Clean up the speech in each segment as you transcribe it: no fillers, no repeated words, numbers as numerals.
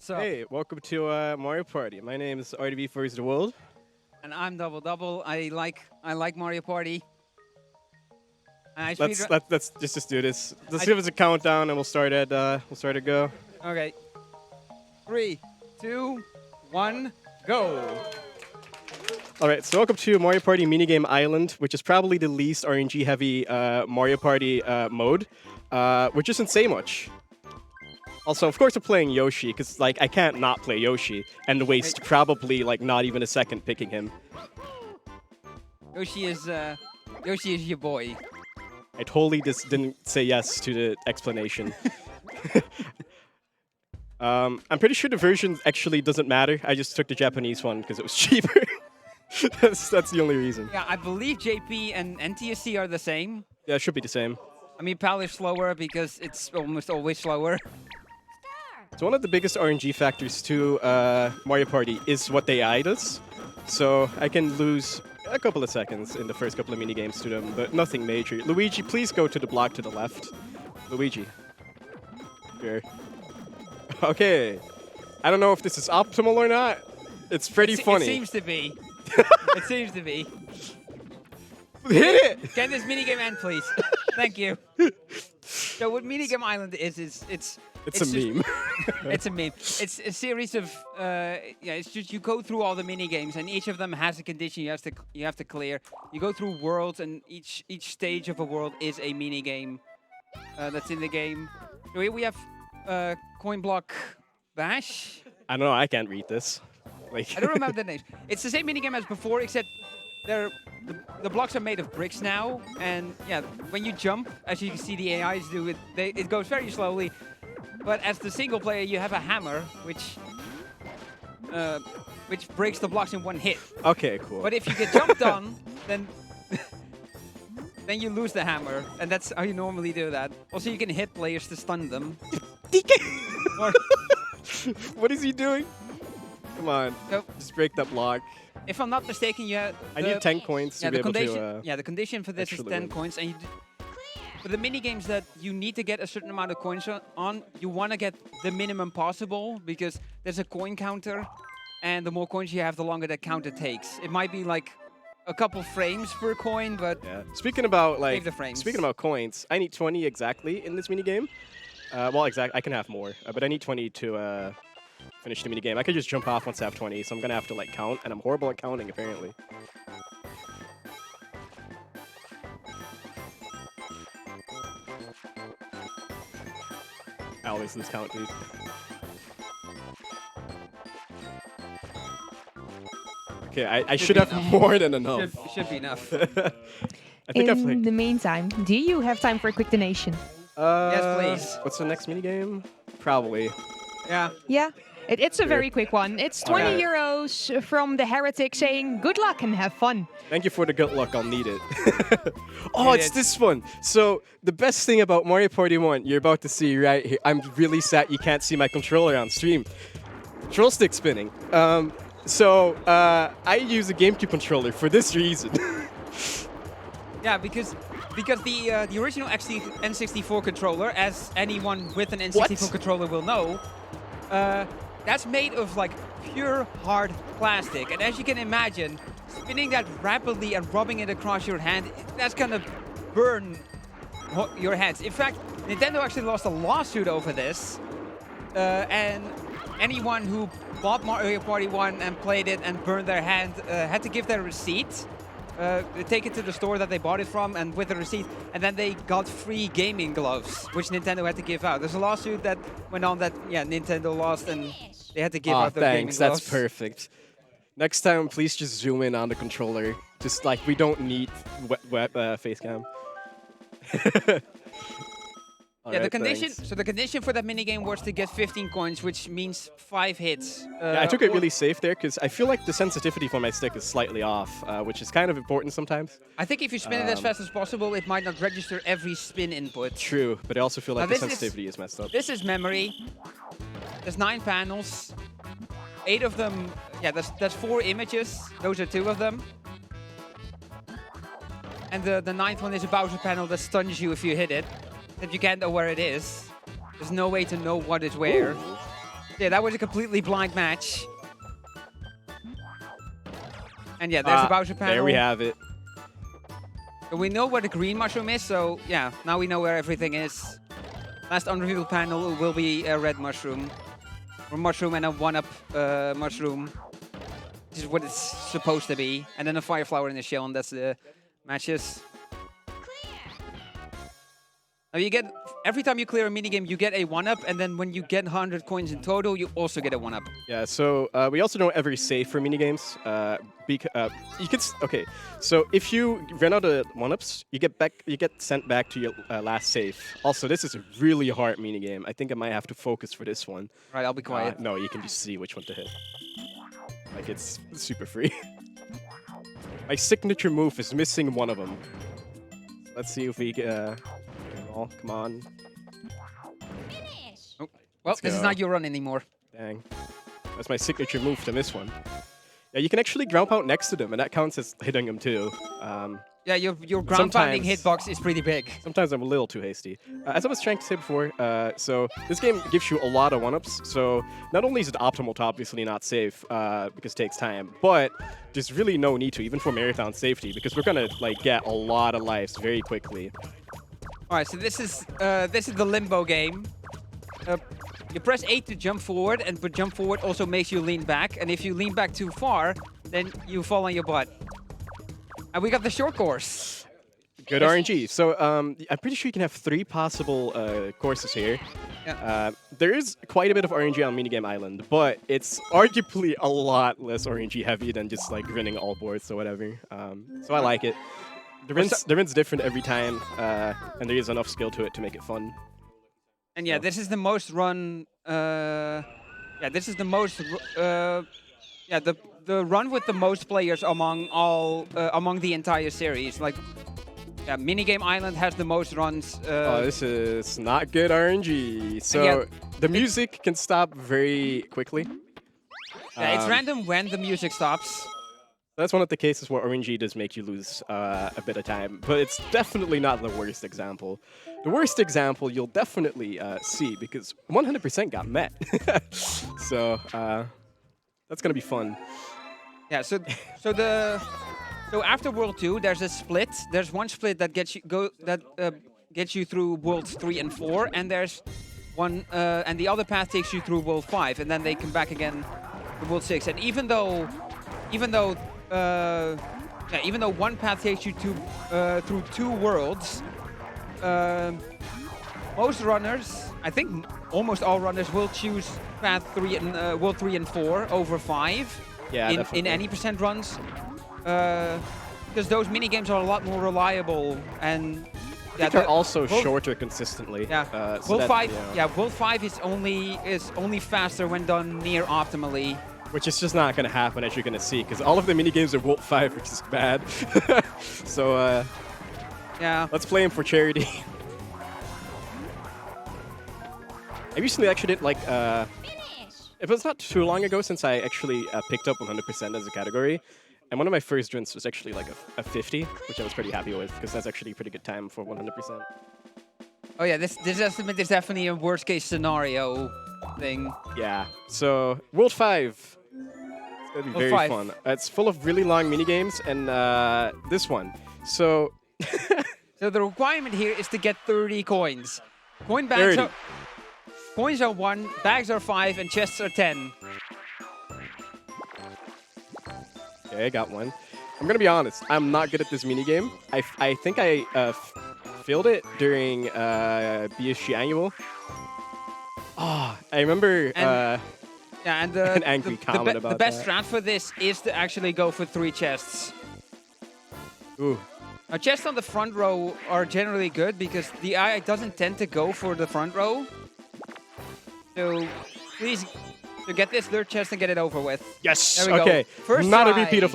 What's up? Hey, welcome to Mario Party. My name is RDB First the World. And I'm Double Double. I like Mario Party. And I Let's speedrun- let's just do this. Let's give us a countdown, and we'll start go. Okay. 3, 2, 1, go. All right, so welcome to Mario Party Minigame Island, which is probably the least RNG heavy Mario Party mode, which doesn't say much. Also, of course, we're playing Yoshi because like I can't not play Yoshi and waste probably like not even a second picking him. Yoshi is your boy. I totally just didn't say yes to the explanation. I'm pretty sure the version actually doesn't matter. I just took the Japanese one because it was cheaper. that's the only reason. Yeah, I believe JP and NTSC are the same. Yeah, it should be the same. I mean, PAL is slower because it's almost always slower. So one of the biggest RNG factors to Mario Party is what the AI does. So I can lose a couple of seconds in the first couple of minigames to them, but nothing major. Luigi, please go to the block to the left. Luigi. Here. Okay. I don't know if this is optimal or not. It's pretty funny. It seems to be. It seems to be. Hit it! Can this minigame end, please? Thank you. So what Minigame Island is It's a just- meme. It's a meme. It's a series of it's just you go through all the mini games, and each of them has a condition you have to clear. You go through worlds, and each stage of a world is a mini game that's in the game. So here we have coin block bash. I don't know. I can't read this. Like I don't remember the names. It's the same mini game as before, except the blocks are made of bricks now, and yeah, when you jump, as you can see the AIs do it goes very slowly. But as the single player, you have a hammer, which breaks the blocks in one hit. Okay, cool. But if you get jumped on, then then you lose the hammer, and that's how you normally do that. Also, you can hit players to stun them. Or What is he doing? Come on, so, just break that block. if I'm not mistaken, I need 10 coins to be able condition, to. the condition for this is actually 10 win. coins, and for the mini games that you need to get a certain amount of coins on, you want to get the minimum possible because there's a coin counter, and the more coins you have, the longer that counter takes. It might be like a couple frames per coin, but Yeah. Speaking about like, Save the frames. speaking about coins, I need 20 exactly in this mini game. Well, I can have more, but I need 20 to finish the mini game. I could just jump off once I have 20, so I'm gonna have to like count, and I'm horrible at counting apparently. I always lose count, dude. Okay, I should be have enough. more than enough. should be enough. I think I've In like. the meantime, do you have time for a quick donation? Yes, please. What's the next mini game? Probably. Yeah. Yeah, it's a very quick one. It's 20 Alright. euros from the Heretic saying good luck and have fun. Thank you for the good luck. I'll need it. Oh, Yeah, it's it's- this one. So the best thing about Mario Party 1, you're about to see right here. I'm really sad you can't see my controller on stream. Control stick spinning. I use a GameCube controller for this reason. Yeah, because the original N64 controller, as anyone with an N64 What? controller will know, that's made of like pure hard plastic. And as you can imagine, spinning that rapidly and rubbing it across your hand, that's gonna burn your hands. In fact, Nintendo actually lost a lawsuit over this, and anyone who bought Mario Party 1 and played it and burned their hand had to give their receipt. They take it to the store that they bought it from, and with the receipt, and then they got free gaming gloves, which Nintendo had to give out. There's a lawsuit that went on that, yeah, Nintendo lost, and they had to give Aw, out those gaming thanks. gloves. That's perfect. Next time, please just zoom in on the controller. Just like we don't need face cam. Yeah, the Alright, condition. thanks. So the condition for that minigame was to get 15 coins, which means 5 hits. Yeah, I took it or- really safe there because I feel like the sensitivity for my stick is slightly off, which is kind of important sometimes. I think if you spin it as fast as possible, it might not register every spin input. True, but I also feel like Now the this is- sensitivity is messed up. This is memory. There's 9 panels. 8 of them. Yeah, that's 4 images. Those are 2 of them. And the 9th one is a Bowser panel that stuns you if you hit it. That you can't know where it is. There's no way to know what is where. Yeah, that was a completely blind match. And yeah, there's the Bowser panel. There we have it. So we know where the green mushroom is, so yeah, now we know where everything is. Last unrevealed panel will be a red mushroom. Or mushroom and a one-up mushroom. This is what it's supposed to be. And then a fire flower in the shell, and that's the matches. Now you get, every time you clear a minigame, you get a 1-up, and then when you get 100 coins in total, you also get a 1-up. Yeah, so we also don't ever save for minigames. You can okay, so if you run out of 1-ups, you get sent back to your last save. Also, this is a really hard minigame. I think I might have to focus for this one. Right, I'll be quiet. No, you can just see which one to hit. Like, it's super free. My signature move is missing one of them. Let's see if we come on. Oh, well, this is not your run anymore. Dang. That's my signature move to miss one. Yeah, you can actually ground pound next to them, and that counts as hitting them too. Yeah, your ground pounding hitbox is pretty big. Sometimes I'm a little too hasty. As I was trying to say before, so this game gives you a lot of 1-ups. So not only is it optimal to obviously not save because it takes time, but there's really no need to, even for marathon safety, because we're gonna like get a lot of lives very quickly. All right, so this is the limbo game. You press 8 to jump forward, but jump forward also makes you lean back. And if you lean back too far, then you fall on your butt. And we got the short course. Good RNG. So I'm pretty sure you can have 3 possible courses here. Yeah. There is quite a bit of RNG on Minigame Island, but it's arguably a lot less RNG heavy than just like running all boards or whatever. So I like it. The rin's different every time, and there is enough skill to it to make it fun. And yeah, this is the most run. Yeah, this is the most. Yeah, the run with the most players among the entire series. Like, yeah, Minigame Island has the most runs. Oh, this is not good RNG. So yeah, the music can stop very quickly. Yeah, it's random when the music stops. That's one of the cases where RNG does make you lose a bit of time, but it's definitely not the worst example. The worst example you'll definitely see because 100% got met. So that's gonna be fun. Yeah. So after World 2, there's a split. There's one split that gets you through Worlds 3 and 4, and there's one and the other path takes you through World 5, and then they come back again to World 6. And even though one path takes you through 2 worlds, most runners, I think almost all runners, will choose path 3 and World 3 and 4 over 5. Yeah, in any percent runs, because those mini games are a lot more reliable and. Yeah, they're also shorter consistently. Yeah, so World 5. Yeah, World 5 is only faster when done near optimally. Which is just not going to happen, as you're going to see, because all of the minigames are World 5, which is bad. So, yeah. Let's play him for charity. I recently actually did, like, it was not too long ago since I actually picked up 100% as a category. And one of my first runs was actually, like, a 50, which I was pretty happy with, because that's actually a pretty good time for 100%. Oh, yeah, this estimate is definitely a worst-case scenario thing. Yeah, so World 5. It's going to be very fun. It's full of really long minigames, and this one. So so the requirement here is to get 30 coins. Coins are 1, bags are 5, and chests are 10. Okay, I got one. I'm going to be honest. I'm not good at this minigame. I think I failed it during BSG Annual. Oh, I remember an angry comment about that. The best strat for this is to actually go for 3 chests. Ooh. Now, chests on the front row are generally good because the AI doesn't tend to go for the front row. So please get this 3rd chest and get it over with. Yes! There we okay. Go. First not try. A repeat of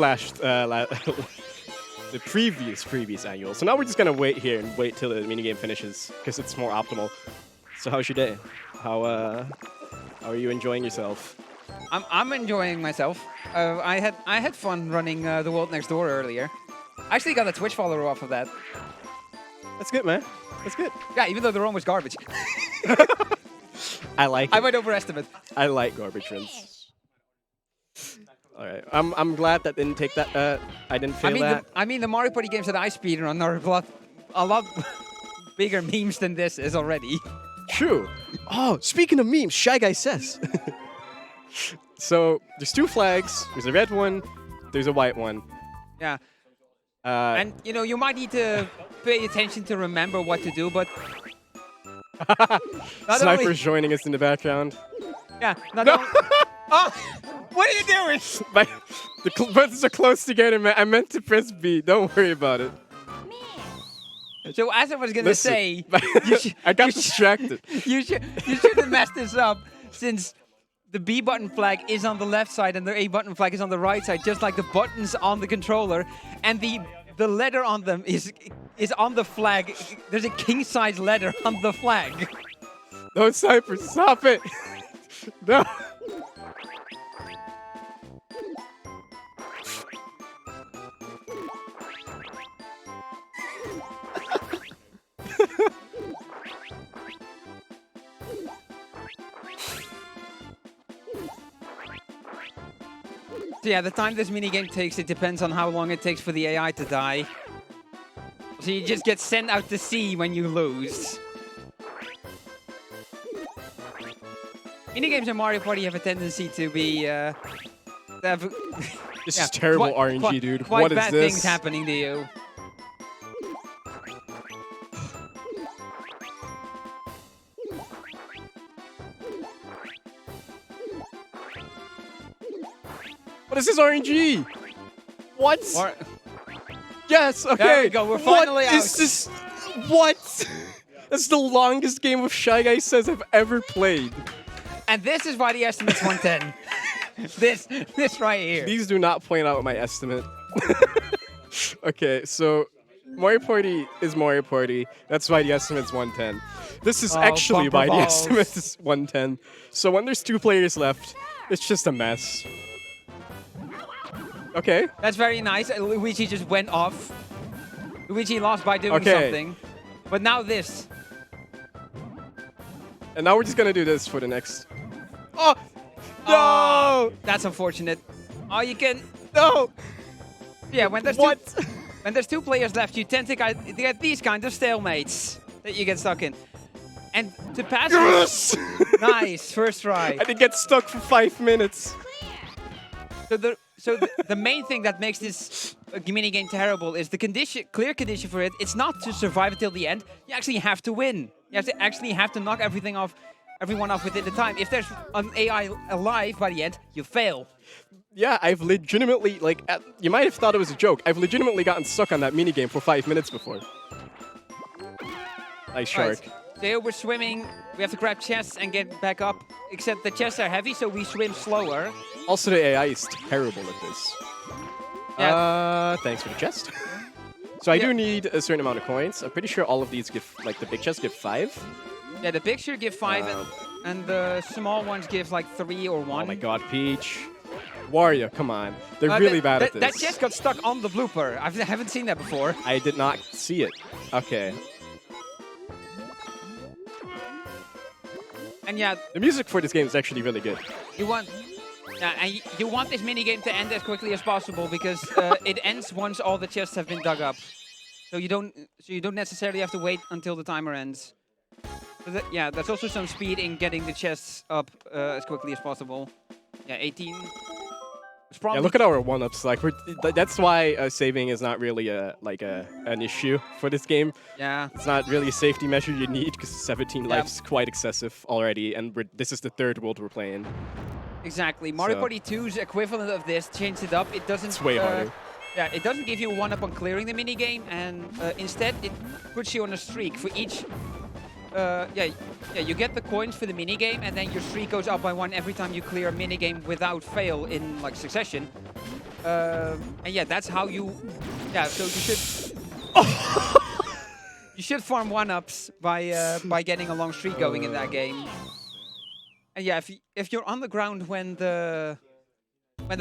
the previous annual. So now we're just going to wait here and wait till the minigame finishes because it's more optimal. So how's your day? How are you enjoying yourself? I'm enjoying myself. I had fun running the World Next Door earlier. I actually got a Twitch follower off of that. That's good, man. That's good. Yeah, even though the run was garbage. I like it. I might overestimate. I like garbage runs. All right, I'm glad that didn't take that. I didn't fail that. I mean, the Mario Party games that I speedrun are a lot bigger memes than this is already. True. Oh, speaking of memes, Shy Guy says. So there's 2 flags. There's a red one. There's a white one. Yeah. And And you might need to pay attention to remember what to do, but not Sniper's only, joining us in the background. yeah, not No. only, oh, what are you doing? The buttons are close together, man. I meant to press B. Don't worry about it. So as I was gonna Listen, say, you should, I got you should- distracted. you shouldn't mess this up, since the B button flag is on the left side and the A button flag is on the right side, just like the buttons on the controller, and the letter on them is on the flag. There's a king size letter on the flag. No, Sniper, stop it. No. So yeah, the time this minigame takes, it depends on how long it takes for the AI to die. So you just get sent out to sea when you lose. Minigames in Mario Party have a tendency to be This is terrible RNG, dude. Quite What is bad this? things happening to you. What is this RNG? What? Or, Yes, okay. There we go, we're finally What out. is this? What? That's the longest game of Shy Guy Says I've ever played. and this is why the estimate's 110. this right here. Please do not point out my estimate. Okay, so Mario Party is Mario Party. That's why the estimate's 110. This is Oh, actually bumper why the balls. estimate is 110. So when there's 2 players left, it's just a mess. Okay. That's very nice. Luigi just went off. Luigi lost by doing Okay. something. But now this. And now we're just gonna do this for the next. Oh! No! Oh, that's unfortunate. Oh, you can. No! Yeah, when there's What? when there's 2 players left, you tend to get these kind of stalemates that you get stuck in. And to pass. Yes! Nice, first try. I did get stuck for 5 minutes. So the main thing that makes this minigame terrible is the clear condition for it. It's not to survive until the end. You actually have to win. You actually have to knock everyone off within the time. If there's an AI alive by the end, you fail. Yeah, I've legitimately, like, you might have thought it was a joke. I've legitimately gotten stuck on that minigame for 5 minutes before. Nice shark. Right. So here we're swimming. We have to grab chests and get back up. Except the chests are heavy, so we swim slower. Also, the AI is terrible at this. Yeah. Thanks for the chest. So I Yeah. do need a certain amount of coins. I'm pretty sure all of these give, like, the big chests give 5. Yeah, the big sure give 5, and the small ones give like 3 or 1. Oh my god, Peach. Wario, come on. They're really bad at this. That chest got stuck on the blooper. I haven't seen that before. I did not see it. Okay. And yeah, The music for this game is actually really good. you want you want this minigame to end as quickly as possible because it ends once all the chests have been dug up. So you don't necessarily have to wait until the timer ends. So yeah, that's also some speed in getting the chests up as quickly as possible. Yeah, 18. It's probably Yeah, look at our one-ups. Like, that's why saving is not really an issue for this game. yeah. It's not really a safety measure you need because 17 lives is quite excessive already, and this is the 3rd world we're playing. Exactly. Mario So- Party 2's equivalent of this changed it up. It doesn't. It's way harder. Yeah, it doesn't give you a 1-up on clearing the minigame, and instead it puts you on a streak for each. You get the coins for the minigame, and then your streak goes up by 1 every time you clear a minigame without fail in like succession. And yeah, that's how you. Yeah, so you should. You should farm 1-ups by getting a long streak going in that game. And yeah, if you're on the ground when the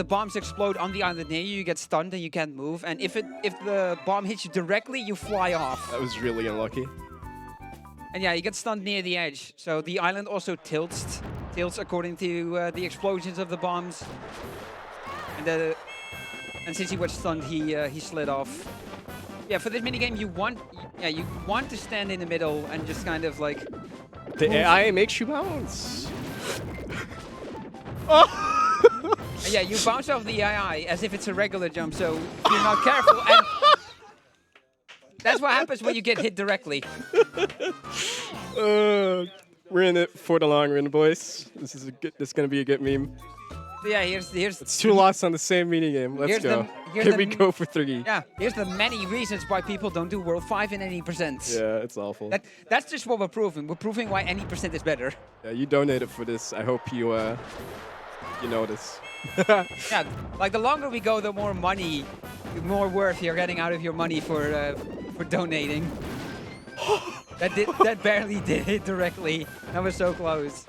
bombs explode on the island near you, you get stunned and you can't move. And if the bomb hits you directly, you fly off. That was really unlucky. And yeah, you get stunned near the edge. So the island also tilts tilts according to the explosions of the bombs. And since he was stunned, he slid off. Yeah, for this minigame, you want to stand in the middle and just kind of like. The AI makes you bounce. Oh! Yeah, you bounce off the AI as if it's a regular jump, so if you're not careful, and that's what happens when you get hit directly. We're in it for the long run, boys. This is gonna be a good meme. Yeah, here's It's 2 loss on the same minigame. Let's go. Can we go for 3? Yeah, here's the many reasons why people don't do World 5 in any percent. Yeah, it's awful. That's just what we're proving. We're proving why any percent is better. Yeah, you donated for this. I hope you notice. Yeah, like the longer we go, the more money, the more worth you're getting out of your money for donating. That barely did hit directly. That was so close.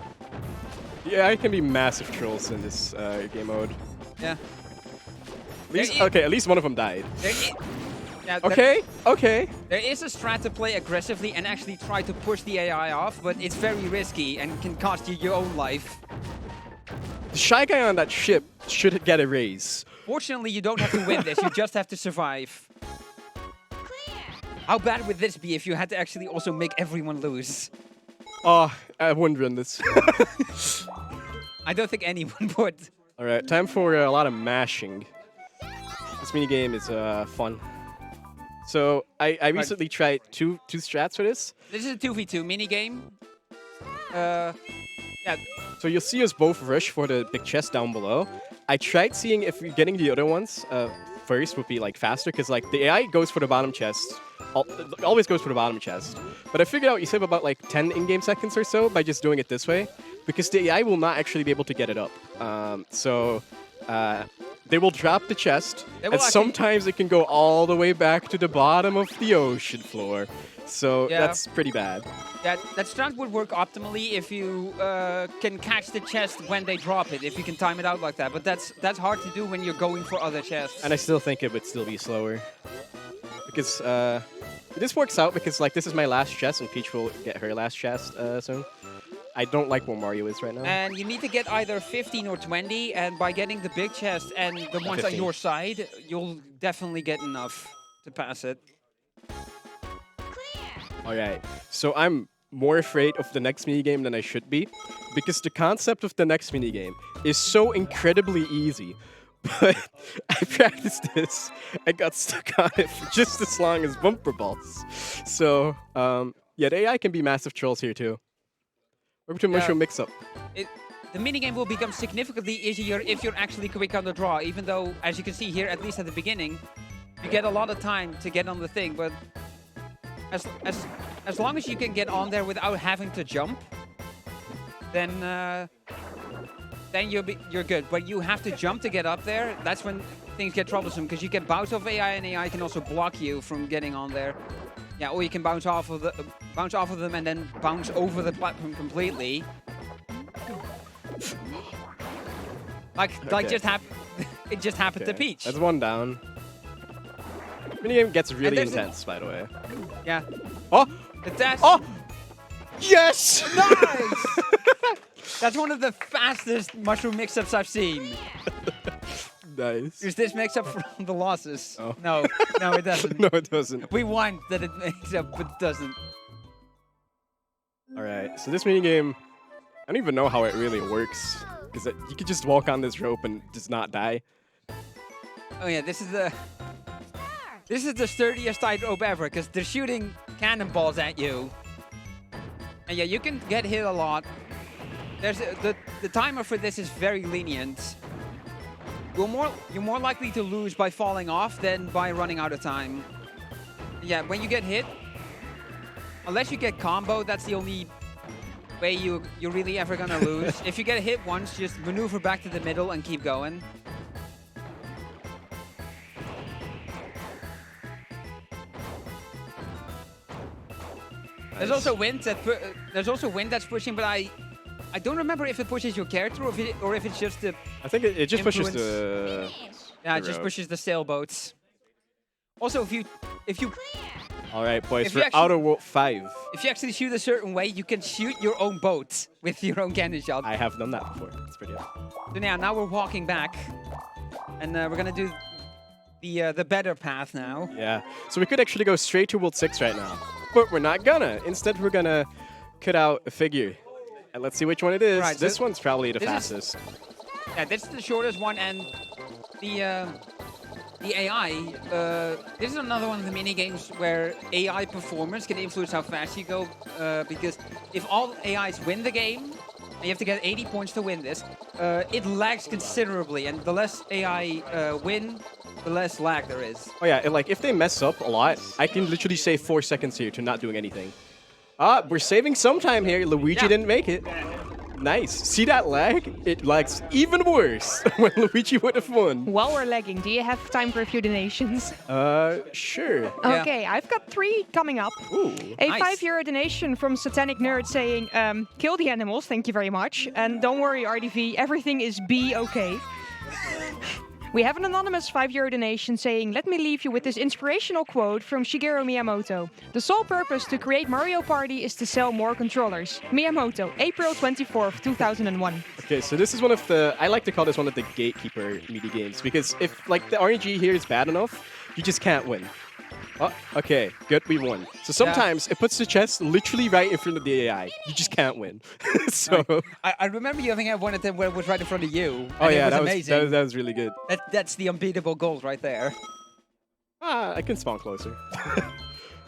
Yeah, I can be massive trolls in this game mode. Yeah. At least one of them died. Yeah, Okay. There is a strat to play aggressively and actually try to push the AI off, but it's very risky and can cost you your own life. The shy guy on that ship should get a raise. Fortunately, you don't have to win this. You just have to survive. How bad would this be if you had to actually also make everyone lose? Oh, I wouldn't run this. I don't think anyone would. All right, time for a lot of mashing. This minigame is fun. So I recently tried two strats for this. This is a 2v2 minigame. Yeah. So you'll see us both rush for the big chest down below. I tried seeing if getting the other ones first would be like faster, because like the AI goes for the bottom chest. Always goes for the bottom chest. But I figured out you save about like 10 in-game seconds or so by just doing it this way, because the AI will not actually be able to get it up. They will drop the chest, and sometimes it can go all the way back to the bottom of the ocean floor. So that's pretty bad. Yeah, that strat would work optimally if you can catch the chest when they drop it, if you can time it out like that. But that's hard to do when you're going for other chests. And I still think it would still be slower. Because this works out because like this is my last chest and Peach will get her last chest soon. I don't like where Mario is right now. And you need to get either 15 or 20, and by getting the big chest and the ones 15. on your side, you'll definitely get enough to pass it. Alright, so I'm more afraid of the next minigame than I should be, because the concept of the next minigame is so incredibly easy. But I practiced this and got stuck on it for just as long as bumper balls. So, yeah, the AI can be massive trolls here too. Over to Mushroom Mix-Up. The minigame will become significantly easier if you're actually quick on the draw, even though, as you can see here, at least at the beginning, you get a lot of time to get on the thing, but as long as you can get on there without having to jump, then you're good. But you have to jump to get up there. That's when things get troublesome, because you can bounce off AI, and AI can also block you from getting on there. Yeah, or you can bounce off of them and then bounce over the platform completely. Like just it just happened to Peach. That's one down. Minigame gets really intense, by the way. Yeah. Oh! The dash. Oh! Yes! Nice! That's one of the fastest mushroom mix-ups I've seen. Nice. Is this mix-up from the losses? Oh. No, it doesn't. No, it doesn't. We want that it makes up, but it doesn't. Alright, so this minigame, I don't even know how it really works. Because you could just walk on this rope and just not die. Oh yeah, this is the sturdiest tightrope ever, because they're shooting cannonballs at you. And yeah, you can get hit a lot. The timer for this is very lenient. You're more likely to lose by falling off than by running out of time. Yeah, when you get hit, unless you get combo, that's the only way you're really ever gonna lose. If you get hit once, just maneuver back to the middle and keep going. Nice. There's also wind that's pushing, but I don't remember if it pushes your character or if it's just the. I think it just pushes influence. the. Yeah, the it just road. pushes the sailboats. Also, if you All right, boys, If for you actually- Outer World 5. If you actually shoot a certain way, you can shoot your own boat with your own cannon shot. I have done that before. It's pretty awesome. So now we're walking back, and we're gonna do the better path now. Yeah. So we could actually go straight to World 6 right now. But we're not gonna. Instead, we're gonna cut out a figure. And let's see which one it is. Right, This one's probably the this is- fastest. Yeah, this is the shortest one, and the AI. This is another one of the mini games where AI performance can influence how fast you go. Because if all AIs win the game, and you have to get 80 points to win this, it lags considerably, and the less AI win, the less lag there is. Oh yeah, and like if they mess up a lot, I can literally save 4 seconds here to not doing anything. Ah, we're saving some time here. Luigi Yeah. didn't make it. Nice. See that lag? It lags even worse when Luigi would have won. While we're lagging, do you have time for a few donations? Sure. Yeah. Okay, I've got 3 coming up. Ooh. A Nice. €5 donation from Satanic Nerd saying, kill the animals, thank you very much. And don't worry, RDV, everything is okay. We have an anonymous €5 donation saying, let me leave you with this inspirational quote from Shigeru Miyamoto. The sole purpose to create Mario Party is to sell more controllers. Miyamoto, April 24th, 2001. Okay, so this is one of the, I like to call this one of the gatekeeper mini games because if like the RNG here is bad enough, you just can't win. Oh, okay, good, we won. So sometimes it puts the chest literally right in front of the AI. You just can't win. So, I remember you having one of them where it was right in front of you. oh and yeah, it was that amazing. that was really good. That's the unbeatable gold right there. Ah, I can spawn closer.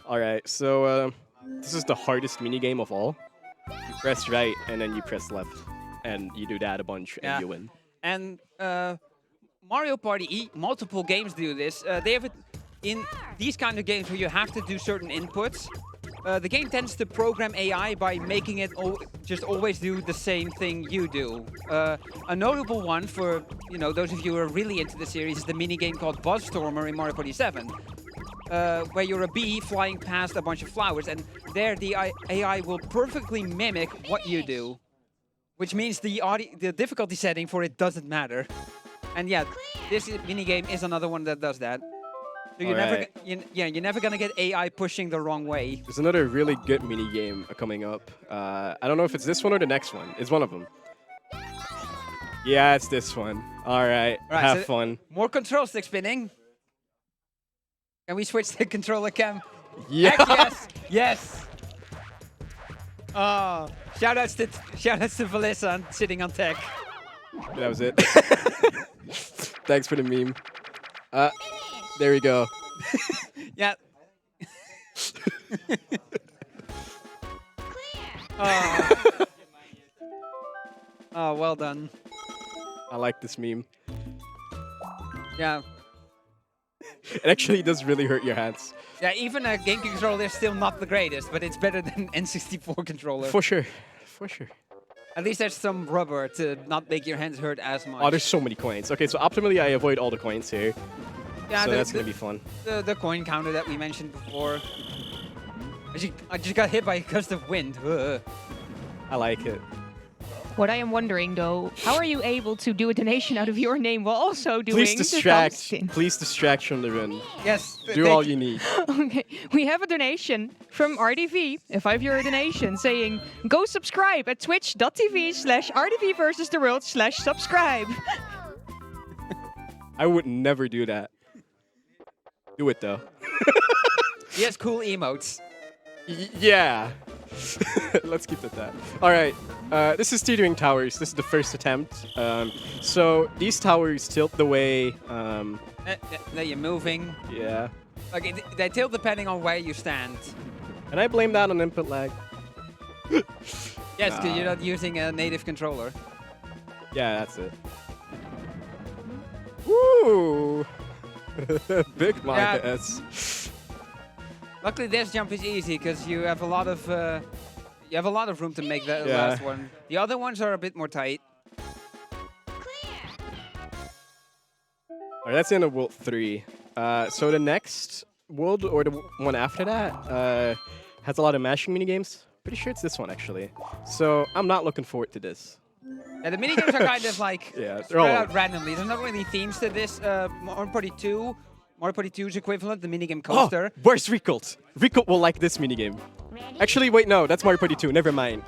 All right, so this is the hardest mini game of all. You press right and then you press left, and you do that a bunch Yeah. and you win. And Mario Party, multiple games do this. They have it in these kind of games where you have to do certain inputs. The game tends to program AI by making it just always do the same thing you do. A notable one for those of you who are really into the series is the mini game called Buzzstormer in Mario Party 7. Where you're a bee flying past a bunch of flowers, and there the AI will perfectly mimic what you do, which means the difficulty setting for it doesn't matter. And yeah, this minigame is another one that does that. So you're Alright. you're never gonna get AI pushing the wrong way. There's another really good mini game coming up. I don't know if it's this one or the next one. It's one of them. Yeah, it's this one. All right, Right, have so- fun. More control stick spinning. Can we switch the controller cam? Yeah. Heck yes! Yes! Oh, shoutouts to Valissa sitting on tech. That was it. Thanks for the meme. There we go. Yeah. Oh. Oh, well done. I like this meme. Yeah. It actually does really hurt your hands. Yeah, even a GameCube controller is still not the greatest, but it's better than N64 controller. For sure. For sure. At least there's some rubber to not make your hands hurt as much. Oh, there's so many coins. Okay, so optimally I avoid all the coins here. yeah, So the, that's the, going to be fun. the coin counter that we mentioned before. I just got hit by a gust of wind. Ugh. I like it. What I am wondering, though, how are you able to do a donation out of your name while also doing Please the distract. skin? Please distract from the run. Yes. Do all you need. Okay, we have a donation from RDV, a €5 donation, saying, go subscribe at twitch.tv/RDV versus the world/subscribe. I would never do that. Do it though. He has cool emotes. Yeah. Let's keep it that. All right. This is Teetering Towers. This is the first attempt. So these towers tilt the way. That you're moving. Yeah. Like they tilt depending on where you stand. And I blame that on input lag. Yes, because you're not using a native controller. Yeah, that's it. Woo! Big my Yeah. ass. Luckily, this jump is easy because you have a lot of room to make that Yeah. last one. The other ones are a bit more tight. Alright, that's the end of World 3. So the next world, or the one after that, has a lot of mashing minigames. Pretty sure it's this one, actually. So I'm not looking forward to this. Yeah, the minigames are kind of like Yeah, they're spread all out randomly. There's not really themes to this. Mario Party 2, Mario Party 2's equivalent, the minigame Oh, coaster. where's Ricolt? Ricolt will like this minigame. Actually, wait, no, that's Mario Party 2. Never mind.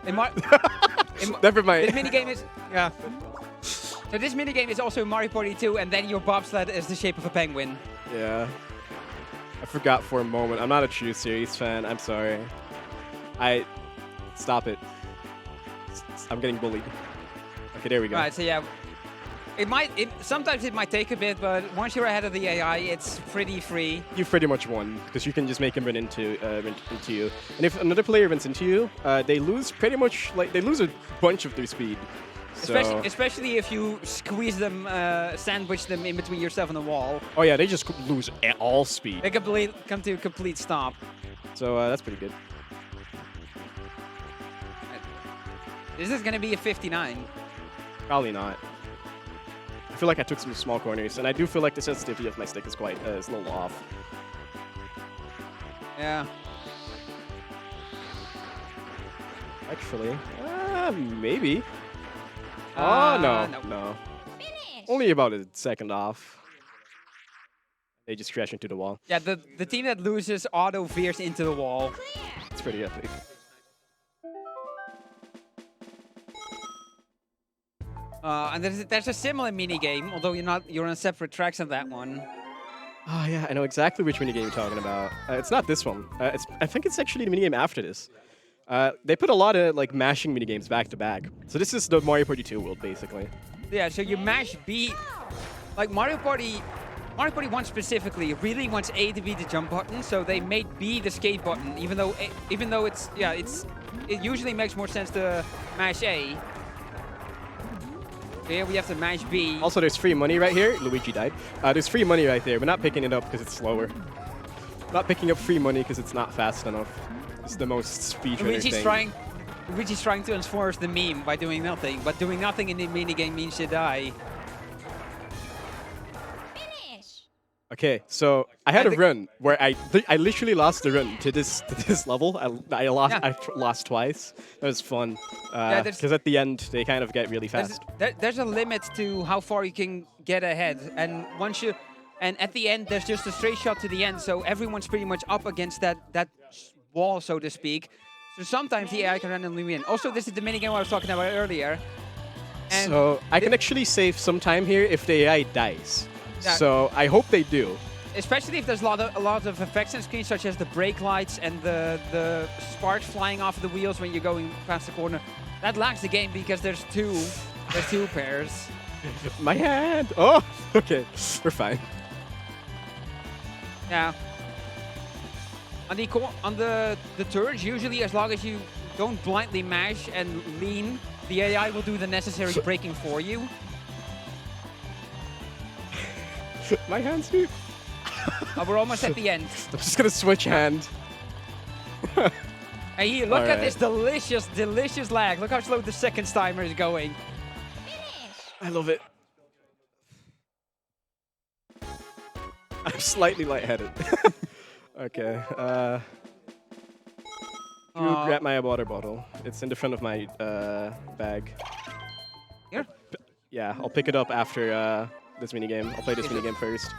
Never mind. This minigame is yeah. So this minigame is also Mario Party 2, and then your bobsled is the shape of a penguin. Yeah. I forgot for a moment. I'm not a true series fan. I'm sorry. Stop it. I'm getting bullied. Okay, there we go. All right, so yeah. Sometimes it might take a bit, but once you're ahead of the AI, it's pretty free. You pretty much won because you can just make him run into you. And if another player runs into you, they lose pretty much they lose a bunch of their speed. So Especially if you squeeze them, sandwich them in between yourself and the wall. oh yeah, they just lose all speed. They come to a complete stop. So that's pretty good. This is gonna be a 59. Probably not. I feel like I took some small corners, and I do feel like the sensitivity of my stick is quite is a little off. Yeah. Actually, maybe. Oh no, no. no. Only about a second off. They just crash into the wall. Yeah, the team that loses auto veers into the wall. It's pretty epic. And there's a similar mini game, although you're on separate tracks on that one. Oh yeah, I know exactly which minigame you're talking about. It's not this one. I think it's actually the minigame after this. They put a lot of like mashing minigames back to back. So this is the Mario Party 2 world, basically. Yeah, so you mash B, like Mario Party 1 specifically really wants A to be the jump button, so they made B the skate button, even though it usually makes more sense to mash A. Here we have to mash B. Also, there's free money right here. Luigi died. There's free money right there. We're not picking it up because it's slower. Not picking up free money because it's not fast enough. It's the most speedrunner thing. Luigi's trying to enforce the meme by doing nothing, but doing nothing in the minigame means you die. Okay, so I had a run where I literally lost the run to this level. I lost twice. That was fun because at the end they kind of get really fast. There's a limit to how far you can get ahead, and at the end there's just a straight shot to the end, so everyone's pretty much up against that wall, so to speak. So sometimes the AI can randomly win. Also, this is the minigame I was talking about earlier. And so I can actually save some time here if the AI dies. Yeah. So I hope they do. Especially if there's a lot of effects on screen, such as the brake lights and the sparks flying off the wheels when you're going past the corner. That lags the game because there's two pairs. My hand! Oh, okay, we're fine. Yeah. On the turns, usually as long as you don't blindly mash and lean, the AI will do the necessary braking for you. My hand's weak. We're almost at the end. I'm just gonna switch hand. And here, look at this delicious lag. Look how slow the seconds timer is going. I love it. I'm slightly lightheaded. Okay. You grab my water bottle. It's in the front of my bag. Here? Yeah, I'll pick it up after this minigame. I'll play this minigame first.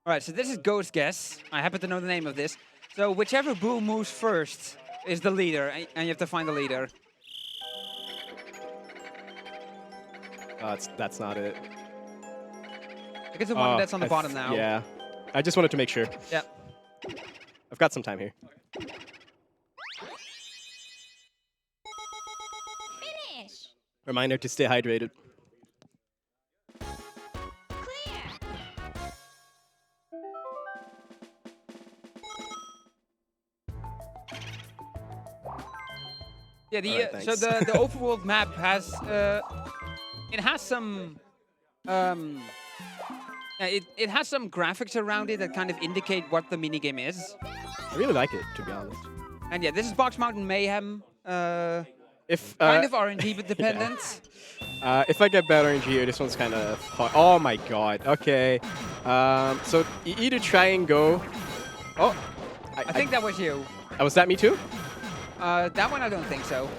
All right, so this is Ghost Guess. I happen to know the name of this. So whichever boo moves first is the leader, and you have to find the leader. That's not it. I think it's the one that's on the bottom now. Yeah. I just wanted to make sure. Yeah. I've got some time here. Finish. Reminder to stay hydrated. Yeah, Alright, so the overworld map has it has some it has some graphics around it that kind of indicate what the minigame is. I really like it, to be honest. And yeah, this is Box Mountain Mayhem. If Kind of RNG but dependent. If I get bad RNG here, this one's kind of hard. Oh my god. Okay. So you either try and go. Oh. I think that was you. Was that me too? That one I don't think so.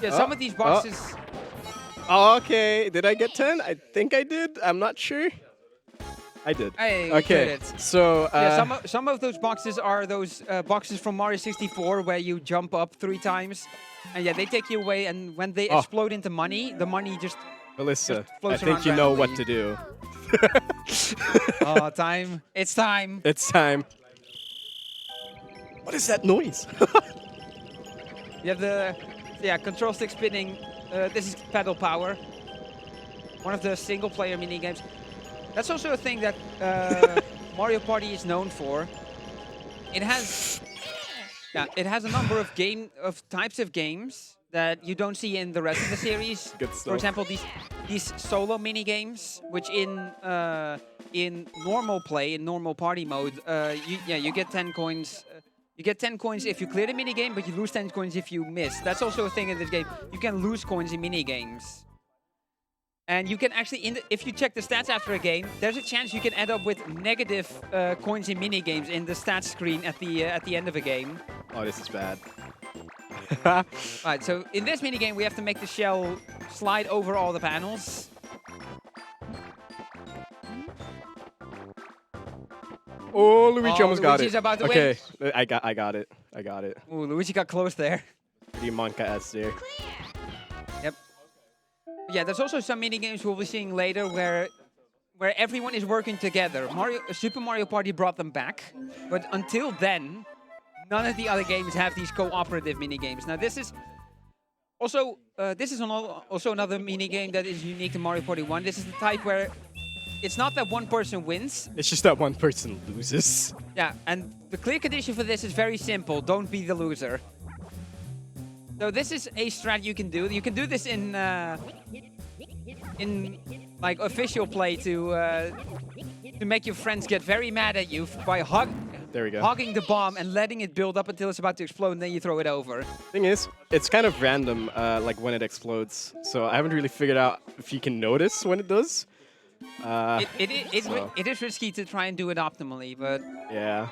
Yeah, some of these boxes. Okay. Did I get 10? I think I did. I'm not sure. I did. Hey, okay. did it. So Yeah, some of those boxes are those boxes from Mario 64 where you jump up 3 times, and yeah, they take you away. And when they explode into money, the money just Melissa, I floats think around you know what randomly. to do. Oh, time! It's time! It's time. What is that noise? You have the control stick spinning. This is pedal power. One of the single-player mini games. That's also a thing that Mario Party is known for. It has a number of types of games that you don't see in the rest of the series. Good stuff. For example, these solo mini games, which in normal play, in normal party mode, you get 10 coins. You get 10 coins if you clear the mini game, but you lose 10 coins if you miss. That's also a thing in this game. You can lose coins in mini games. And you can actually, if you check the stats after a game, there's a chance you can end up with negative coins in mini games in the stats screen at the end of a game. Oh, this is bad. Right, so in this mini game, we have to make the shell slide over all the panels. Oh, Luigi almost got Luigi's it. about to okay, win. I got it. I got it. Ooh, Luigi got close there. Pretty Monka-esque there. Yep. Yeah, there's also some mini games we'll be seeing later where everyone is working together. Super Mario Party brought them back, but until then, none of the other games have these cooperative mini games. Now, this is also another mini game that is unique to Mario Party 1. This is the type where it's not that one person wins. It's just that one person loses. Yeah, and the clear condition for this is very simple. Don't be the loser. So this is a strat you can do. You can do this in like official play to make your friends get very mad at you by There we go. hogging the bomb and letting it build up until it's about to explode, and then you throw it over. Thing is, it's kind of random, like when it explodes. So I haven't really figured out if you can notice when it does. It is risky to try and do it optimally, but Yeah.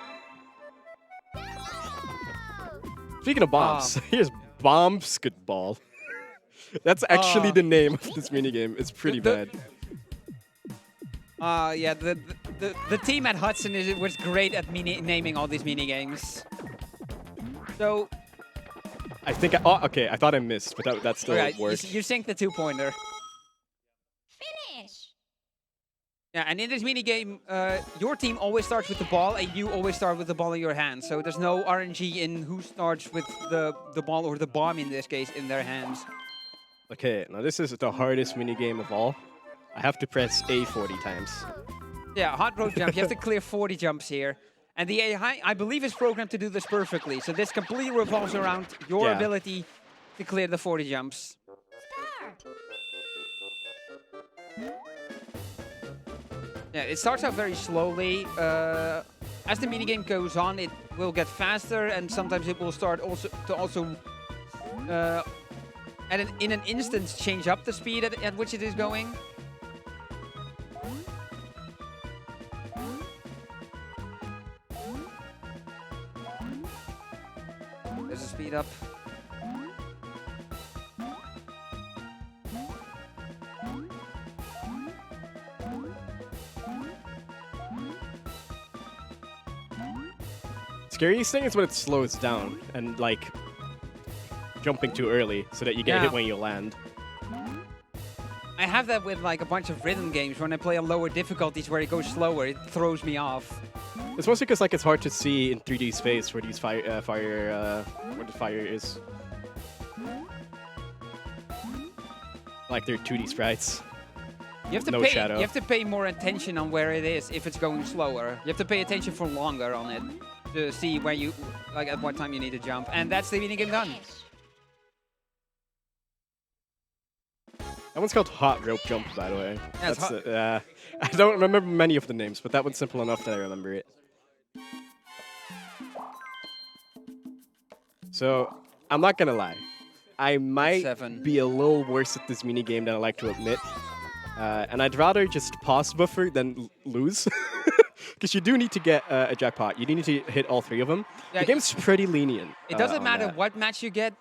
Speaking of bombs, here's Bomb Skidball. That's actually the name of this minigame. It's pretty bad. Yeah, the team at Hudson was great at naming all these mini games. So I think okay, I thought I missed, but that still worked. you sink the 2-pointer. Yeah, and in this mini game, your team always starts with the ball, and you always start with the ball in your hand. So there's no RNG in who starts with the ball or the bomb in this case in their hands. Okay, now this is the hardest mini game of all. I have to press A 40 times. Yeah, hot road jump. You have to clear 40 jumps here. And the AI, I believe, is programmed to do this perfectly. So this completely revolves around your ability to clear the 40 jumps. Yeah, it starts out very slowly. As the minigame goes on, it will get faster, and sometimes it will start in an instant change up the speed at which it is going. There's a speed up. Scariest thing is when it slows down and like jumping too early so that you get hit when you land. I have that with like a bunch of rhythm games. When I play on lower difficulties where it goes slower, it throws me off. It's mostly because like it's hard to see in 3D space where these where the fire is. Like they're 2D sprites. You have to shadow. You have to pay more attention on where it is if it's going slower. You have to pay attention for longer on it to see where you, like at what time you need to jump. And that's the minigame done. That one's called Hot Rope Jump, by the way. Yeah, I don't remember many of the names, but that one's simple enough that I remember it. So, I'm not gonna lie. I might be a little worse at this minigame than I like to admit. And I'd rather just pause buffer than lose. Because you do need to get a jackpot. You need to hit all 3 of them. Yeah, the game's pretty lenient. It doesn't matter what match you get.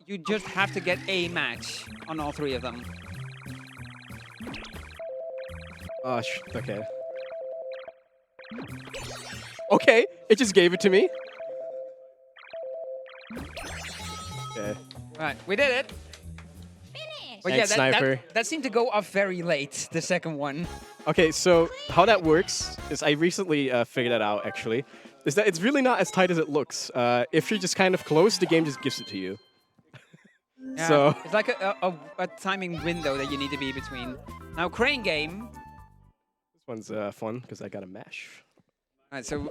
You just have to get a match on all 3 of them. Oh, okay. Okay, it just gave it to me. Okay. Right, we did it. But Thanks, yeah, Sniper. that seemed to go off very late, the second one. Okay, so how that works is I recently figured that out, actually, is that it's really not as tight as it looks. If you're just kind of close, the game just gives it to you. Yeah, So it's like a timing window that you need to be between. Now, Crane Game. this one's fun because I got a mash. Alright, so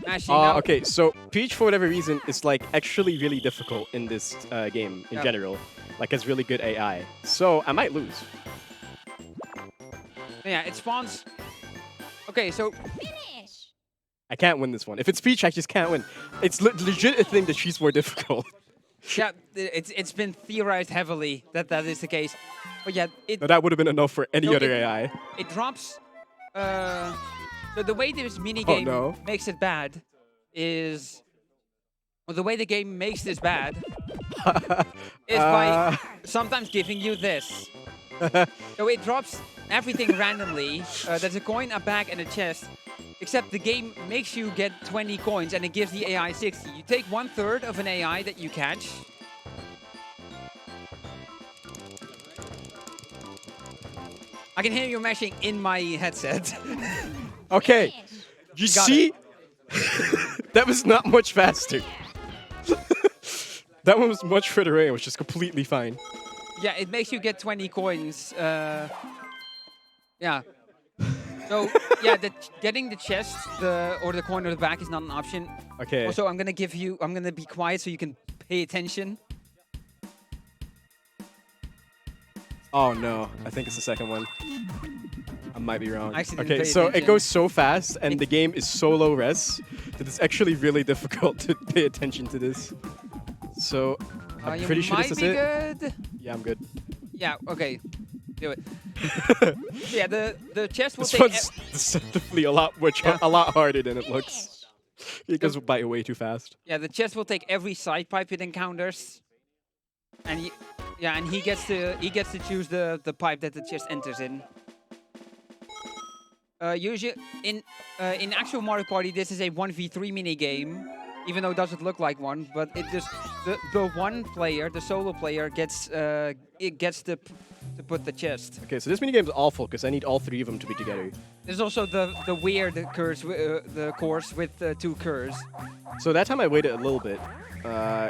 mashing now. Okay, so Peach, for whatever reason, is like actually really difficult in this game in general. Like, it's really good AI. So I might lose. Yeah, it spawns. Okay, so I can't win this one. If it's Peach, I just can't win. It's legit a thing that she's more difficult. yeah, it's been theorized heavily that that is the case. But yeah, No, that would have been enough for any No, other AI. it drops. So the way this minigame no. makes it bad is, well, the way the game makes this bad is by sometimes giving you this. So it drops everything randomly. There's a coin, a bag, and a chest. Except the game makes you get 20 coins and it gives the AI 60. You take 1/3 of an AI that you catch. I can hear you mashing in my headset. Okay, you Got see? That was not much faster. That one was much further away, which is completely fine. Yeah, it makes you get 20 coins. Yeah. So yeah, getting the chest, or the coin or the back is not an option. Okay. Also, I'm gonna be quiet so you can pay attention. Oh no, I think it's the second one. I might be wrong. I actually didn't Okay, pay so it attention. goes so fast, and the game is so low res that it's actually really difficult to pay attention to this. So I'm You pretty sure might this is be it. good. Yeah, I'm good. Yeah. Okay. Do it. Yeah. The chest will This take. one's deceptively a lot harder than it looks. It goes by way too fast. Yeah, the chest will take every side pipe it encounters, and he gets to choose the pipe that the chest enters in. Usually in actual Mario Party, this is a 1v3 mini game, even though it doesn't look like one. But it just the one player, the solo player, gets to put the chest. Okay, so this minigame is awful because I need all three of them to be together. There's also the weird course, the course with two curves. So that time I waited a little bit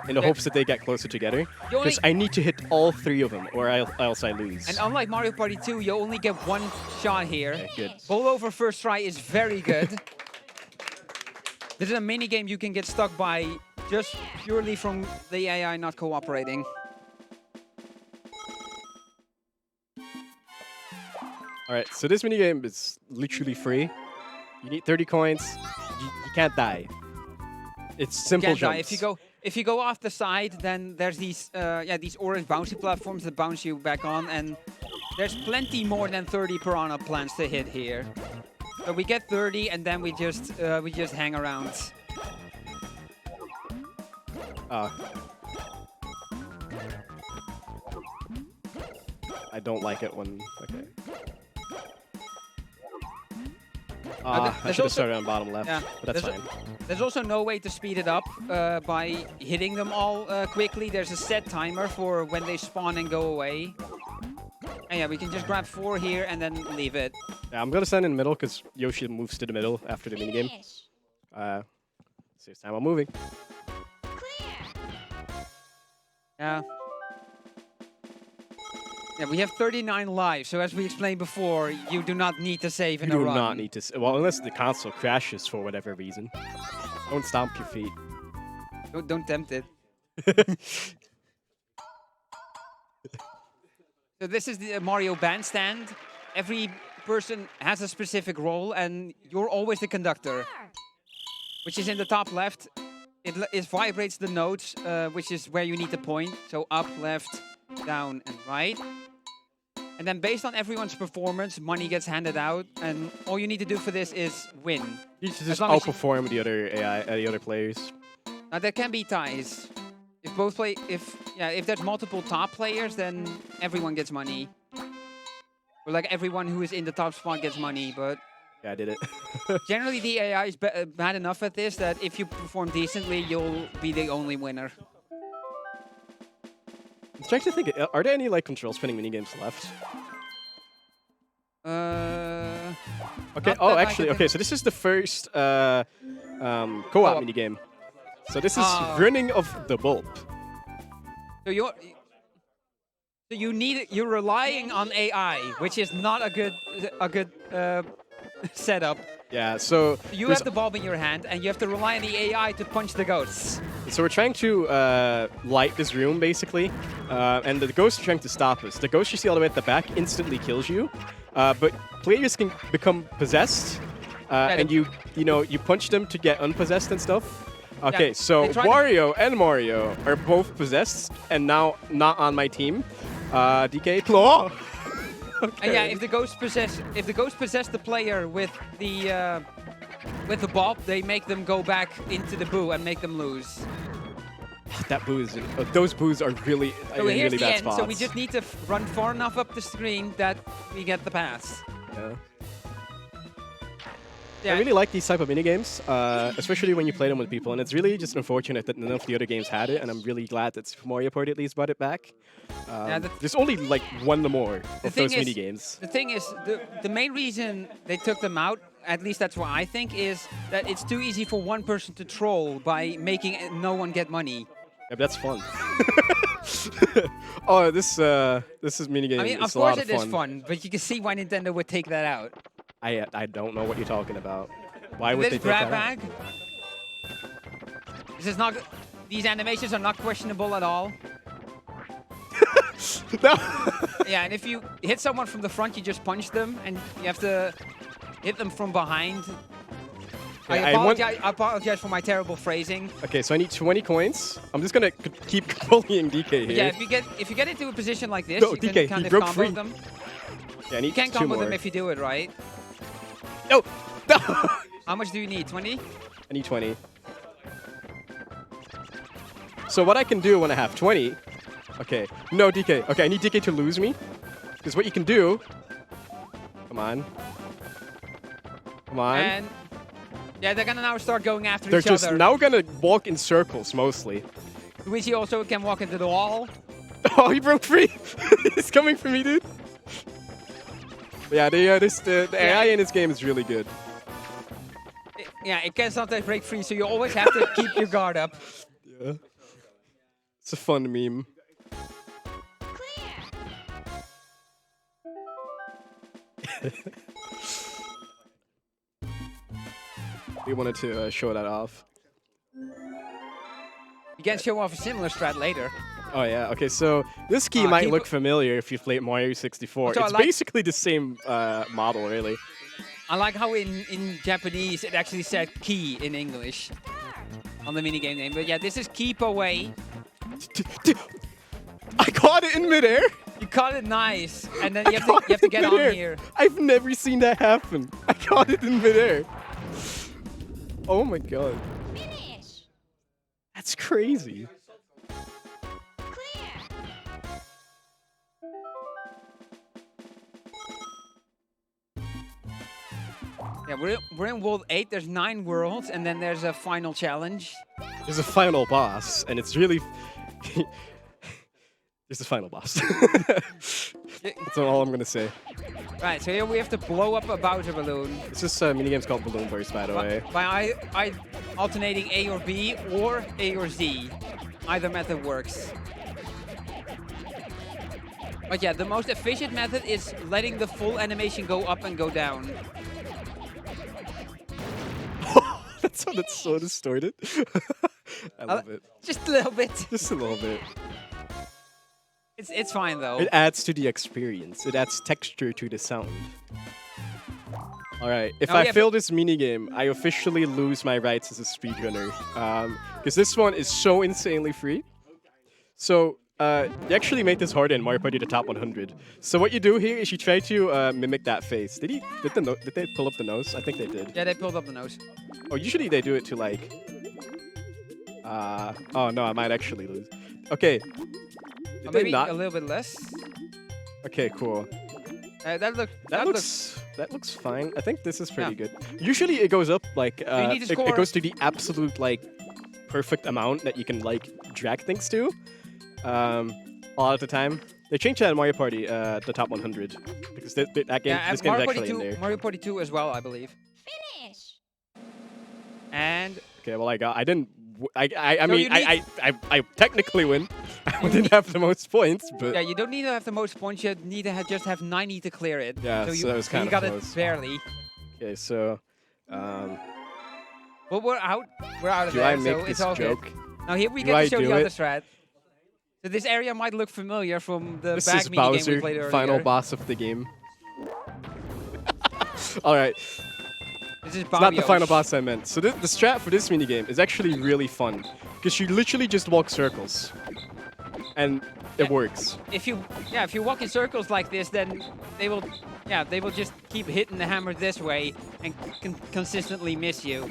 in the hopes that they get closer together. You only- Because I need to hit all three of them or else I lose. And unlike Mario Party 2, you only get one shot here. Okay, good. Ball over first try is very good. This is a mini game you can get stuck by just purely from the AI not cooperating. Alright, so this minigame is literally free. You need 30 coins. You can't die. It's simple Can't jumps. die. If you go off the side, then there's these these orange bouncy platforms that bounce you back on, and there's plenty more than 30 piranha plants to hit here. So we get 30, and then we just hang around. I don't like it when... Okay. there's I should have also- started on bottom left, Yeah, but that's there's fine. There's also no way to speed it up by hitting them all quickly. There's a set timer for when they spawn and go away. And yeah, we can just grab 4 here and then leave it. Yeah, I'm gonna stand in the middle because Yoshi moves to the middle after the minigame. Saves time while moving. Yeah. Yeah, we have 39 lives, so as we explained before, you do not need to save in You a do run. not need to... Well, unless the console crashes for whatever reason. Don't stomp your feet. Don't tempt it. So this is the Mario Bandstand. Every person has a specific role, and you're always the conductor, which is in the top left. It vibrates the notes, which is where you need to point. So up, left, down, and right. And then based on everyone's performance, money gets handed out, and all you need to do for this is win. You should As just long as you- outperform the other AI, the other players. Now there can be ties. If there's multiple top players, then everyone gets money. Or like everyone who is in the top spot gets money, but Yeah, I did it. Generally, the AI is bad enough at this that if you perform decently, you'll be the only winner. I'm trying to think, are there any like control spinning minigames left? Okay. Not Oh, that I actually, can okay. think So this is the first co-op Co-op. minigame. So this is Oh. running of the bulb. So you're relying on AI, which is not a good setup. Yeah. So You there's- have the bulb in your hand, and you have to rely on the AI to punch the ghosts. So we're trying to light this room, basically, and the ghosts are trying to stop us. The ghost you see all the way at the back instantly kills you, but players can become possessed, and you punch them to get unpossessed and stuff. Okay, Yeah, so they try to- Wario and Mario are both possessed, and now not on my team. DK, claw. And yeah, if the ghost possess the player with the bulb, they make them go back into the boo and make them lose. That boo is those boos are really So in here's really the bad end. spots. So we just need to run far enough up the screen that we get the pass. Yeah. Yeah. I really like these type of minigames, especially when you play them with people, and it's really just unfortunate that none of the other games had it, and I'm really glad that Super Mario Party at least brought it back. There's only like one more of those minigames. The thing is, the main reason they took them out, at least that's what I think, is that it's too easy for one person to troll by making no one get money. Yeah, but that's fun. Oh, this is minigame. I mean, it's of a lot course of it is fun, but you can see why Nintendo would take that out. I don't know what you're talking about. Why would they This take grab that out? bag. This is not. These animations are not questionable at all. No. Yeah, and if you hit someone from the front, you just punch them, and you have to hit them from behind. Okay, I apologize for my terrible phrasing. Okay, so I need 20 coins. I'm just gonna keep bullying DK here. Yeah, if you get into a position like this, No, you DK, can kind he of broke combo free. them. Yeah, I need You can't 2 combo more. them if you do it right. No. No. How much do you need? 20? I need 20. So what I can do when I have 20... Okay. No, DK. Okay, I need DK to lose me. Because what you can do... Come on. Come on. And yeah, they're gonna now start going after They're each just other. now gonna walk in circles, mostly. Luigi also can walk into the wall. Oh, he broke free! He's coming for me, dude. Yeah, the AI in this game is really good. Yeah, it can sometimes break free, so you always have to keep your guard up. Yeah. It's a fun meme. We wanted to show that off. You can show off a similar strat later. Oh yeah, okay, so this key might keep- look familiar if you've played Mario 64. Also, I It's like- basically the same model, really. I like how in Japanese it actually said key in English on the minigame name. But yeah, this is keep away. I caught it in midair! You caught it nice, and then I you have to caught it get in on midair. here. I've never seen that happen. I caught it in midair. Oh my god. Finish. That's crazy. Clear. Yeah, we're in World 8. There's 9 worlds, and then there's a final challenge. There's a final boss, and it's really... There's a final boss. That's all I'm gonna say. Right, so here we have to blow up a Bowser balloon This is a minigame's called Balloon Burst, by the way. by I alternating A or B or A or Z. Either method works. But yeah, the most efficient method is letting the full animation go up and go down. That's so distorted. I love it. Just a little bit. Just a little bit. It's fine though. It adds to the experience. It adds texture to the sound. Alright, if Oh, I yeah, fail this minigame, I officially lose my rights as a speedrunner. Because this one is so insanely free. So, they actually made this harder in Mario Party the Top 100. So what you do here is you try to mimic that face. Did they pull up the nose? I think they did. Yeah, they pulled up the nose. Oh, usually they do it to like... oh no, I might actually lose. Okay. Did Or they maybe not? a little bit less. Okay, cool. That That looks that looks fine. I think this is pretty good. Usually it goes up like you need to it score. goes to the absolute like perfect amount that you can like drag things to. A lot of the time. They changed that in Mario Party, the top 100, because that game, Yeah, this game is Mario actually Party in 2, there. Mario Party 2 as well, I believe. Finish. And Okay, well I didn't. I So mean you need- I technically win. I didn't have the most points, but yeah, you don't need to have the most points. You need to just have 90 to clear it. Yeah, so so you, that was you kinda got close. it barely. okay. So, But we're out. We're out of do there. I make so this it's all joke? good. Now here we Do get I to show do the other it? strat. So this area might look familiar from the This back is minigame we Bowser, played earlier. final boss of the game. All right. This is It's not the Bowyo's. final boss I meant. So the strat for this minigame is actually really fun because you literally just walk circles, and it Yeah. works. If you walk in circles like this, then they will just keep hitting the hammer this way and consistently miss you.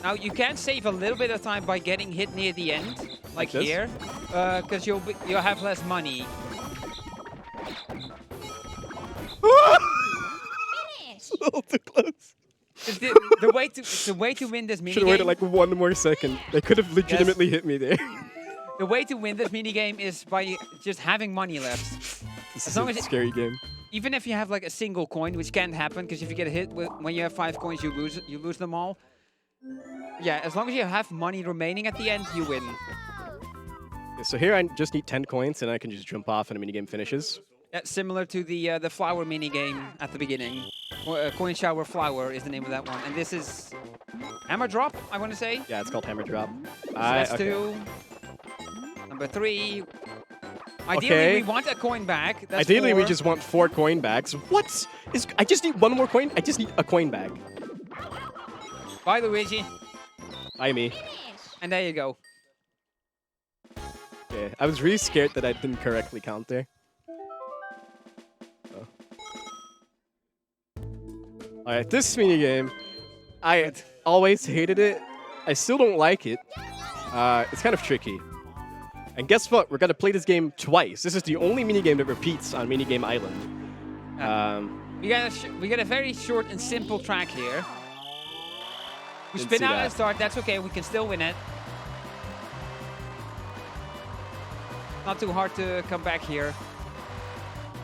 Now you can save a little bit of time by getting hit near the end, like this? here, because you'll have less money. Finish. A little too close. 'Cause the way to win this Should have waited minigame, like 1 more second. They could have legitimately hit me there. the way to win this minigame is by just having money left. This As is long a as it- scary game. Even if you have like a single coin, which can't happen, because if you get hit when you have 5 coins, you lose them all. Yeah, as long as you have money remaining at the end, you win. Okay, so here I just need 10 coins and I can just jump off and the minigame finishes. That's similar to the flower minigame at the beginning. Coin shower flower is the name of that one, and this is hammer drop. I want to say. Yeah, it's called hammer drop. So that's okay. 2. Number 3. Ideally, Okay. we want a coin back. That's Ideally, we 4. just want 4 coin bags. What? I just need 1 more coin? I just need a coin bag. Bye, Luigi. Bye, me. Finish. And there you go. Okay, I was really scared that I didn't correctly count there. Oh. Alright, this minigame, I always hated it. I still don't like it. It's kind of tricky. And guess what? We're gonna play this game twice. This is the only minigame that repeats on Minigame Island. We got a very short and simple track here. We Didn't spin see out that. at the start. That's okay. We can still win it. Not too hard to come back here.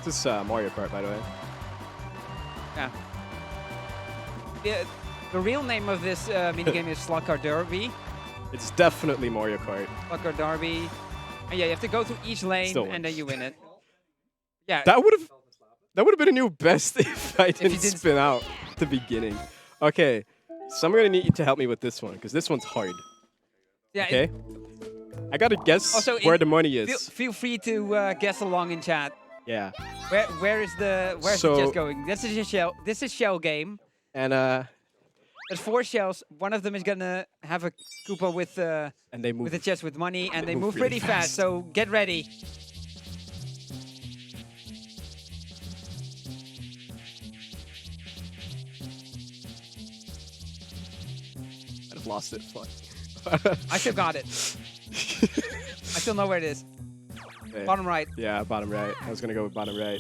This is Mario Kart, by the way. Yeah. The real name of this minigame is Slugger Derby. It's definitely Mario Kart. Slugger Derby. And yeah, you have to go through each lane Still and then you win it. Yeah. That would have been a new best if I didn't didn't- spin out at the beginning. Okay, so I'm gonna need you to help me with this one because this one's hard. yeah. Okay, I gotta guess Also, where the money Feel, is. feel free to guess along in chat. Yeah, Where's the So- chest going? This is a shell. This is shell game. and There's 4 shells. One of them is gonna have a Koopa with they move. with a chest with money, and they move move really pretty fast. fast. So get ready. I've lost it. Fuck. I still got it. I still know where it is. Okay. Bottom right. Yeah, bottom right. I was gonna go with bottom right.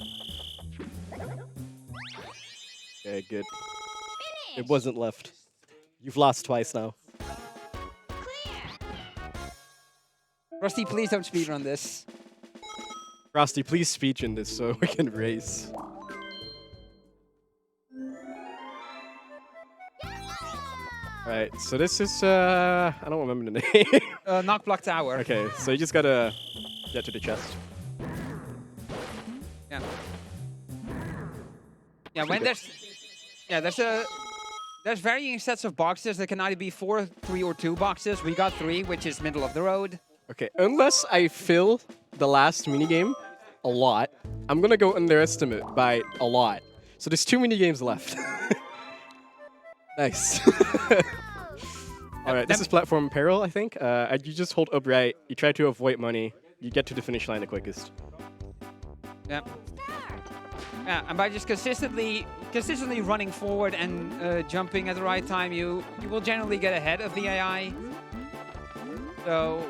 Okay, good. It wasn't left. You've lost twice now. Clear. Rusty, please don't speedrun this. Frosty, please speech in this so we can race. Alright, so this is, I don't remember the name. Knock Block Tower. Okay, so you just gotta get to the chest. Yeah. Yeah. When there's varying sets of boxes. There can either be 4, 3, or 2 boxes. We got 3, which is middle of the road. Okay, unless I fill the last minigame a lot, I'm gonna go underestimate by a lot. So there's 2 minigames left. Nice. Alright, this is platform peril, I think. You just hold upright, you try to avoid money, you get to the finish line the quickest. Yeah. Yeah, and by just consistently running forward and jumping at the right time, you will generally get ahead of the AI. So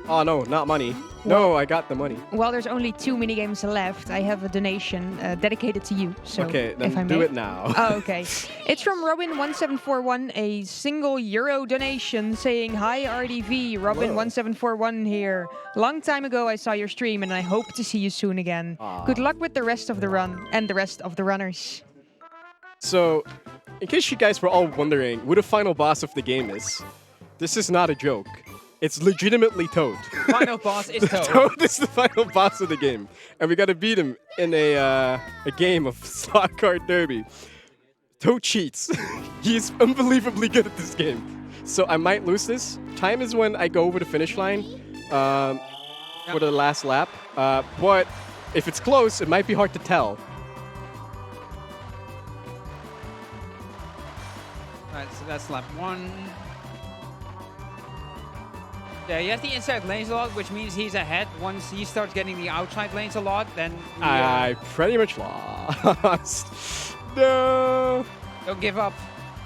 Oh no, not money. No, I got the money. Well, there's only 2 minigames left. I have a donation dedicated to you. So Okay, if I then do may. it now. Oh, okay. It's from Robin1741, a single euro donation saying, "Hi RDV, Robin1741 here. Long time ago I saw your stream and I hope to see you soon again. Good luck with the rest of the run and the rest of the runners." So, in case you guys were all wondering who the final boss of the game is, this is not a joke. It's legitimately Toad. Final boss is Toad. Toad is the final boss of the game, and we gotta beat him in a game of slot card derby. Toad cheats. He's unbelievably good at this game. So I might lose this. Time is when I go over the finish line for the last lap. But if it's close, it might be hard to tell. Alright, so that's lap 1. Yeah, you have the inside lanes a lot, which means he's ahead. Once he starts getting the outside lanes a lot, then... I pretty much lost. No. Don't give up.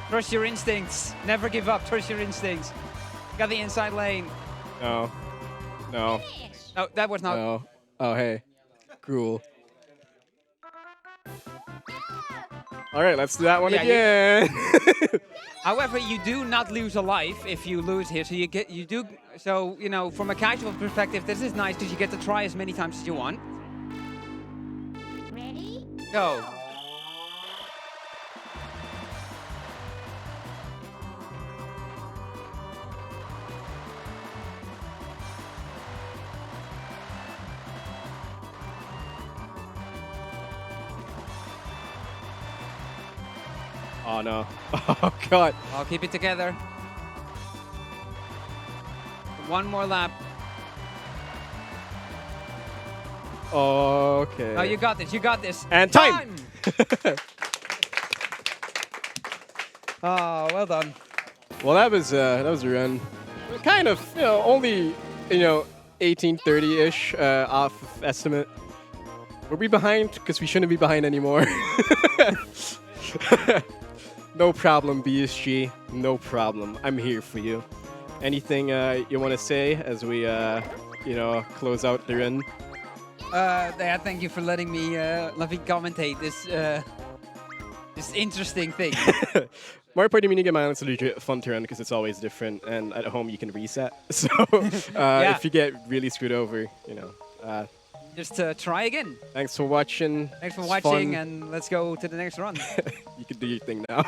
Trust your instincts. Never give up. Trust your instincts. Got the inside lane. No. No. Finish. No, that was not... No. Oh, hey. Cool. All right, let's do that one Yeah, again. However, you do not lose a life if you lose here. So you do. So you know, from a casual perspective, this is nice because you get to try as many times as you want. Ready? Go. Oh no. Oh god. I'll keep it together. One more lap. Okay. Oh, you got this. You got this. And time. Oh, well done. Well, that was a run. Kind of, only 1830-ish off of estimate. Were we behind? Because we shouldn't be behind anymore. No problem, BSG. No problem. I'm here for you. Anything you want to say as we, close out the run? Yeah, thank you for letting me commentate this interesting thing. Mario Party Minigame Island's legit fun to run because it's always different, and at home you can reset. So if you get really screwed over, Just try again. thanks for watching. Thanks for It's watching, fun. and let's go to the next run. You can do your thing now.